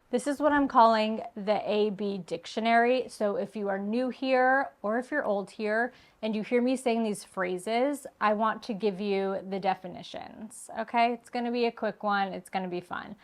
This is what I'm calling the AB dictionary. So if you are new here or if you're old here and you hear me saying these phrases, I want to give you the definitions. Okay, it's going to be a quick one. It's going to be fun.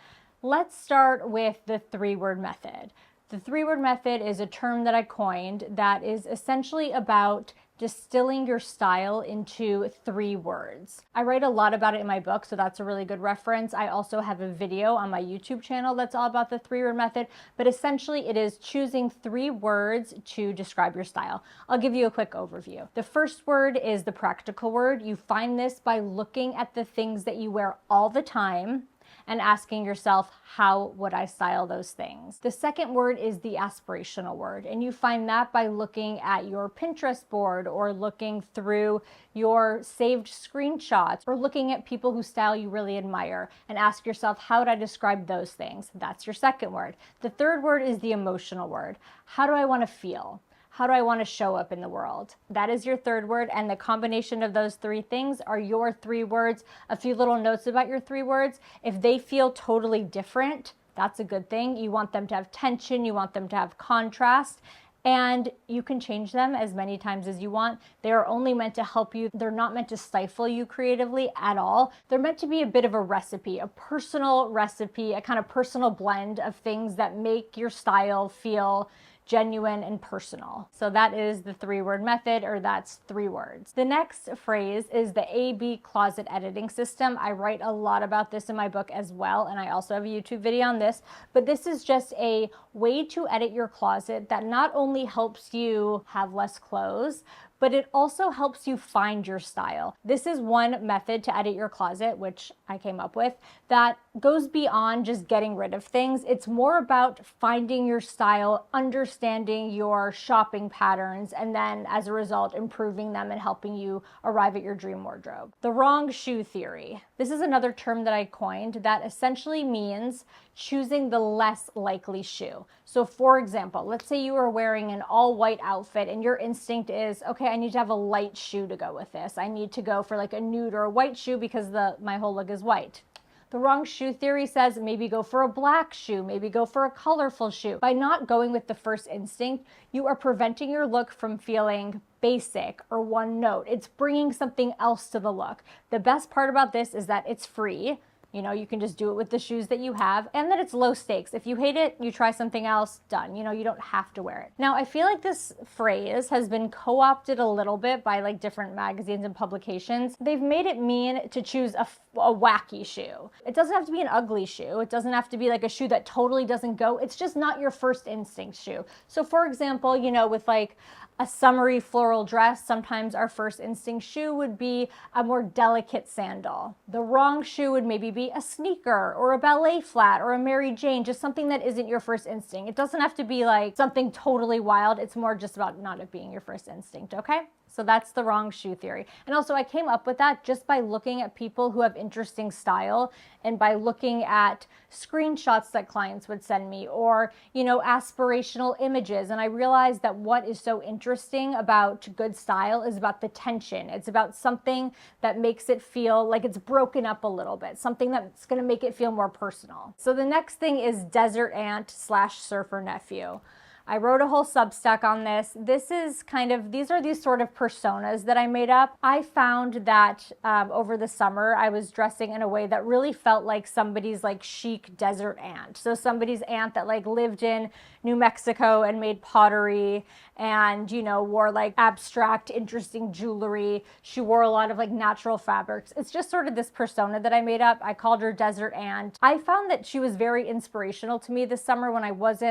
Let's start with the three-word method. The three-word method is a term that I coined that is essentially about distilling your style into 3 words. I write a lot about it in my book, so that's a really good reference. I also have a video on my YouTube channel that's all about the 3-word method, but essentially it is choosing 3 words to describe your style. I'll give you a quick overview. The first word is the practical word. You find this by looking at the things that you wear all the time and asking yourself, how would I style those things? The second word is the aspirational word, and you find that by looking at your Pinterest board or looking through your saved screenshots or looking at people whose style you really admire and ask yourself, how would I describe those things? That's your second word. The third word is the emotional word. How do I want to feel? How do I want to show up in the world? That is your third word, and the combination of those 3 things are your 3 words. A few little notes about your 3 words. If they feel totally different, that's a good thing. You want them to have tension, you want them to have contrast, and you can change them as many times as you want. They are only meant to help you. They're not meant to stifle you creatively at all. They're meant to be a bit of a recipe, a personal recipe, a kind of personal blend of things that make your style feel genuine and personal. So that is the 3-word method, or that's 3 words. The next phrase is the AB closet editing system. I write a lot about this in my book as well, and I also have a YouTube video on this, but this is just a way to edit your closet that not only helps you have less clothes, but it also helps you find your style. This is one method to edit your closet, which I came up with, that goes beyond just getting rid of things. It's more about finding your style, understanding your shopping patterns, and then as a result, improving them and helping you arrive at your dream wardrobe. The wrong shoe theory. This is another term that I coined that essentially means choosing the less likely shoe. So for example, let's say you are wearing an all-white outfit and your instinct is, okay, I need to have a light shoe to go with this. I need to go for like a nude or a white shoe because my whole look is white. The wrong shoe theory says maybe go for a black shoe, maybe go for a colorful shoe. By not going with the first instinct, you are preventing your look from feeling basic or one note. It's bringing something else to the look. The best part about this is that it's free. You know, you can just do it with the shoes that you have, and that it's low stakes. If you hate it, you try something else, done. You know, you don't have to wear it. Now, I feel like this phrase has been co-opted a little bit by like different magazines and publications. They've made it mean to choose a wacky shoe. It doesn't have to be an ugly shoe. It doesn't have to be like a shoe that totally doesn't go. It's just not your first instinct shoe. So for example, you know, with like a summery floral dress, sometimes our first instinct shoe would be a more delicate sandal. The wrong shoe would maybe be a sneaker or a ballet flat or a Mary Jane, just something that isn't your first instinct. It doesn't have to be like something totally wild. It's more just about not it being your first instinct, okay? So that's the wrong shoe theory. And also I came up with that just by looking at people who have interesting style and by looking at screenshots that clients would send me or, you know, aspirational images. And I realized that what is so interesting about good style is about the tension. It's about something that makes it feel like it's broken up a little bit, something that's going to make it feel more personal. So the next thing is desert ant / surfer nephew. I wrote a whole Substack on this. These are these sort of personas that I made up. I found that over the summer, I was dressing in a way that really felt like somebody's like chic desert aunt. So somebody's aunt that like lived in New Mexico and made pottery and, you know, wore like abstract, interesting jewelry. She wore a lot of like natural fabrics. It's just sort of this persona that I made up. I called her Desert Aunt. I found that she was very inspirational to me this summer when I was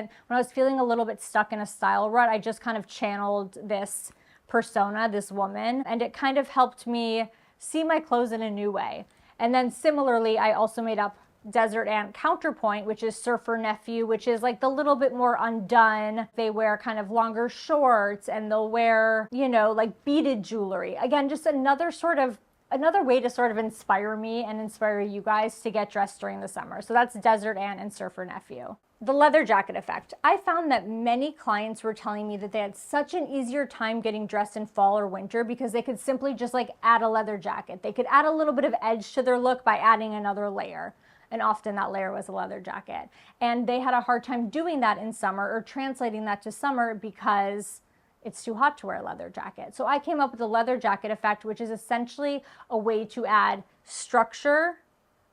feeling a little bit stuck in a style rut. I just kind of channeled this persona, this woman, and it kind of helped me see my clothes in a new way. And then similarly, I also made up Desert Ant counterpoint, which is surfer nephew, which is like the little bit more undone. They wear kind of longer shorts and they'll wear, you know, like beaded jewelry. Again, just another way to sort of inspire me and inspire you guys to get dressed during the summer. So that's Desert Ant and surfer nephew. The leather jacket effect. I found that many clients were telling me that they had such an easier time getting dressed in fall or winter because they could simply just like add a leather jacket. They could add a little bit of edge to their look by adding another layer. and often that layer was a leather jacket. And they had a hard time doing that in summer or translating that to summer because it's too hot to wear a leather jacket. So I came up with the leather jacket effect, which is essentially a way to add structure,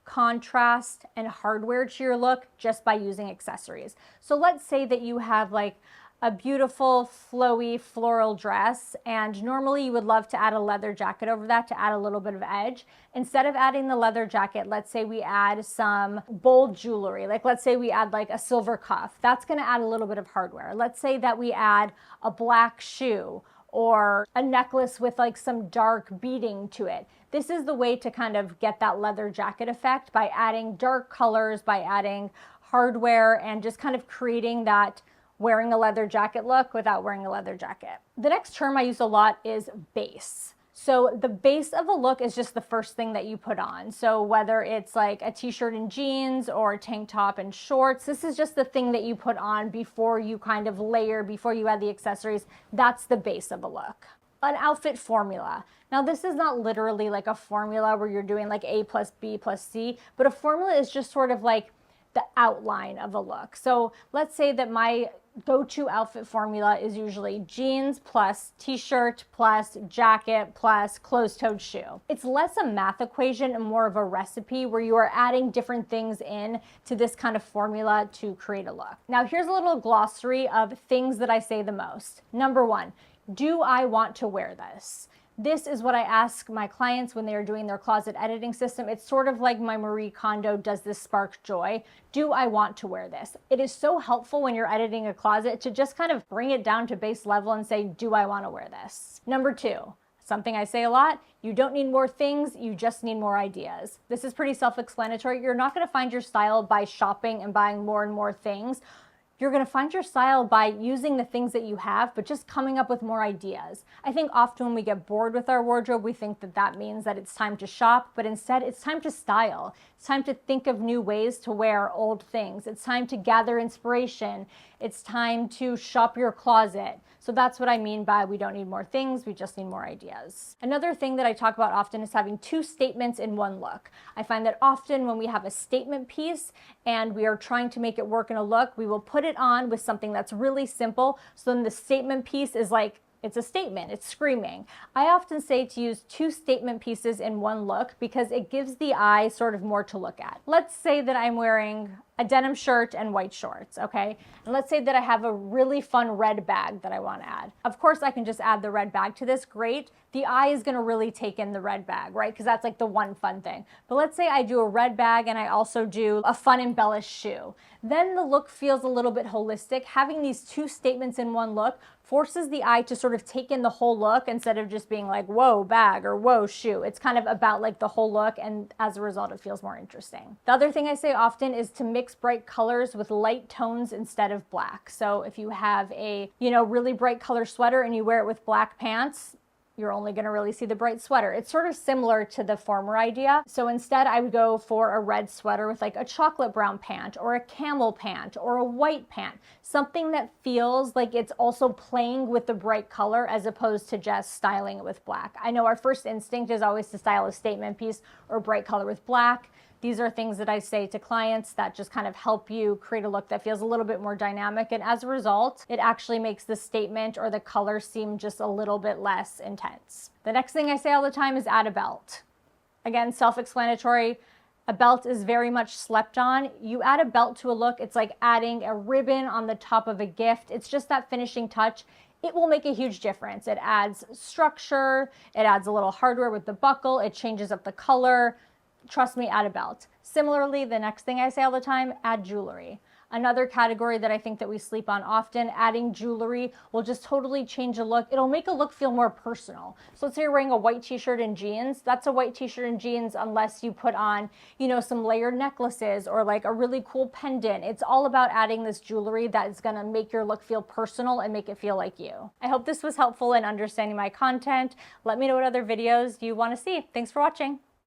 contrast, and hardware to your look just by using accessories. So let's say that you have like a beautiful flowy floral dress, and normally you would love to add a leather jacket over that to add a little bit of edge. Instead of adding the leather jacket, let's say we add some bold jewelry. Like let's say we add like a silver cuff. That's going to add a little bit of hardware. Let's say that we add a black shoe or a necklace with like some dark beading to it. This is the way to kind of get that leather jacket effect by adding dark colors, by adding hardware, and just kind of creating that wearing a leather jacket look without wearing a leather jacket. The next term I use a lot is base. So the base of a look is just the first thing that you put on. So whether it's like a t-shirt and jeans or a tank top and shorts, this is just the thing that you put on before you kind of layer, before you add the accessories. That's the base of a look. An outfit formula. Now this is not literally like a formula where you're doing like A plus B plus C, but a formula is just sort of like the outline of a look. So let's say that my go-to outfit formula is usually jeans plus t-shirt plus jacket plus closed-toed shoe. It's less a math equation and more of a recipe where you are adding different things in to this kind of formula to create a look. Now here's a little glossary of things that I say the most. Number one, do I want to wear this? This is what I ask my clients when they are doing their closet editing system. It's sort of like my Marie Kondo, does this spark joy? Do I want to wear this? It is so helpful when you're editing a closet to just kind of bring it down to base level and say, do I want to wear this? Number two, something I say a lot, you don't need more things, you just need more ideas. This is pretty self-explanatory. You're not going to find your style by shopping and buying more and more things. You're going to find your style by using the things that you have, but just coming up with more ideas. I think often when we get bored with our wardrobe, we think that that means that it's time to shop, but instead it's time to style. It's time to think of new ways to wear old things. It's time to gather inspiration. It's time to shop your closet. So that's what I mean by we don't need more things, we just need more ideas. Another thing that I talk about often is having two statements in one look. I find that often when we have a statement piece and we are trying to make it work in a look, we will put it on with something that's really simple. So then the statement piece is like, it's a statement, it's screaming. I often say to use two statement pieces in one look because it gives the eye sort of more to look at. Let's say that I'm wearing a denim shirt and white shorts, okay? And let's say that I have a really fun red bag that I want to add. Of course, I can just add the red bag to this, great. The eye is gonna really take in the red bag, right? Because that's like the one fun thing. But let's say I do a red bag and I also do a fun embellished shoe. Then the look feels a little bit holistic. Having these two statements in one look forces the eye to sort of take in the whole look instead of just being like, whoa, bag or whoa, shoe. It's kind of about like the whole look, and as a result, it feels more interesting. The other thing I say often is to mix bright colors with light tones instead of black. So if you have a, really bright color sweater and you wear it with black pants, you're only going to really see the bright sweater. It's sort of similar to the former idea. So instead I would go for a red sweater with like a chocolate brown pant or a camel pant or a white pant, something that feels like it's also playing with the bright color as opposed to just styling it with black. I know our first instinct is always to style a statement piece or bright color with black. These are things that I say to clients that just kind of help you create a look that feels a little bit more dynamic. And as a result, it actually makes the statement or the color seem just a little bit less intense. The next thing I say all the time is add a belt. Again, self-explanatory. A belt is very much slept on. You add a belt to a look, it's like adding a ribbon on the top of a gift. It's just that finishing touch. It will make a huge difference. It adds structure, it adds a little hardware with the buckle, it changes up the color. Trust me, add a belt. Similarly, the next thing I say all the time, add jewelry. Another category that I think that we sleep on often, adding jewelry will just totally change a look. It'll make a look feel more personal. So let's say you're wearing a white t-shirt and jeans. That's a white t-shirt and jeans unless you put on, some layered necklaces or like a really cool pendant. It's all about adding this jewelry that is gonna make your look feel personal and make it feel like you. I hope this was helpful in understanding my content. Let me know what other videos you wanna see. Thanks for watching.